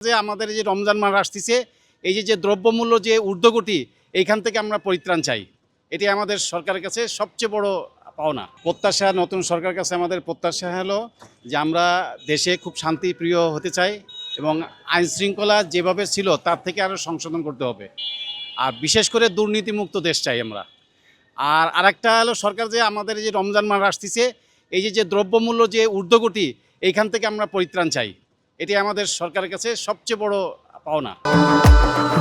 যে আমাদের যে রমজান মাস আসতেছে, এই যে দ্রব্যমূল্য যে ঊর্ধ্বগতি, এইখান থেকে আমরা পরিত্রাণ চাই। এটি আমাদের সরকারের কাছে সবচেয়ে বড় পাওনা। প্রত্যাশা, নতুন সরকারের কাছে আমাদের প্রত্যাশা হলো যে আমরা দেশে খুব শান্তিপ্রিয় হতে চাই এবং আইন শৃঙ্খলা যেভাবে ছিল তার থেকে আরও সংশোধন করতে হবে। আর বিশেষ করে দুর্নীতিমুক্ত দেশ চাই আমরা। আর আরেকটা হলো সরকার যে আমাদের যে রমজান মাস আসতেছে, এই যে দ্রব্যমূল্য যে ঊর্ধ্বগতি, এইখান থেকে আমরা পরিত্রাণ চাই। এটি আমাদের সরকারের কাছে সবচেয়ে বড় পাওনা।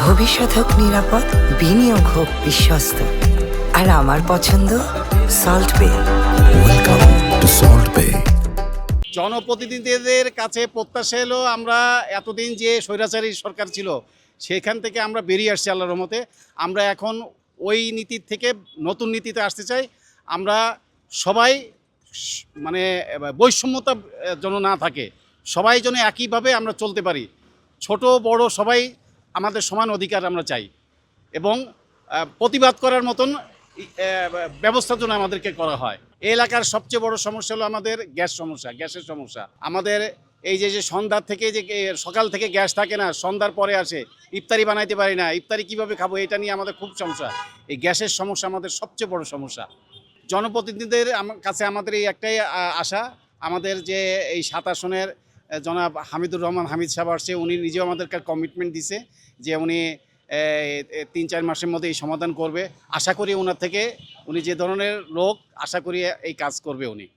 ভবিষ্যৎ হোক নিরাপদ, বিনিয়োগ হোক বিশ্বস্ত, আর আমার পছন্দ সল্ট বে। ওয়েলকাম টু সল্ট বে। জনপ্রতিনিধিদের কাছে প্রত্যাশা হলো আমরা এতদিন যে স্বৈরাচারী সরকার ছিল সেখান থেকে আমরা বেরিয়ে আসছি আল্লাহর রহমতে। আমরা এখন ওই নীতির থেকে নতুন নীতিতে আসতে চাই। আমরা সবাই মানে বৈষম্যতা যেন না থাকে, সবাই যেন একইভাবে আমরা চলতে পারি। ছোট বড় সবাই আমাদের সমান অধিকার আমরা চাই এবং প্রতিবাদ করার মতন ব্যবস্থা যেন আমাদেরকে করা হয়। এই এলাকার সবচেয়ে বড় সমস্যা হলো আমাদের গ্যাসের সমস্যা। আমাদের এই যে সন্ধ্যার থেকে যে সকাল থেকে গ্যাস থাকে না, সন্ধ্যার পরে আসে, ইফতারি বানাইতে পারি না, ইফতারি কিভাবে খাবো, এটা নিয়ে আমাদের খুব সমস্যা। এই গ্যাসের সমস্যা আমাদের সবচেয়ে বড় সমস্যা। জনপ্রতিনিধিদের কাছে আমাদের এই একটাই আশা, আমাদের যে এই 7 আসনের জনাব হামিদুর রহমান হামিদ সাহেব আসছে, উনি নিজেও আমাদেরকে কমিটমেন্ট দিছে যে উনি 3-4 মাসের মধ্যে এই সমাধান করবে। আশা করি ওনার থেকে, উনি যে ধরনের লোক, আশা করি এই কাজ করবে উনি।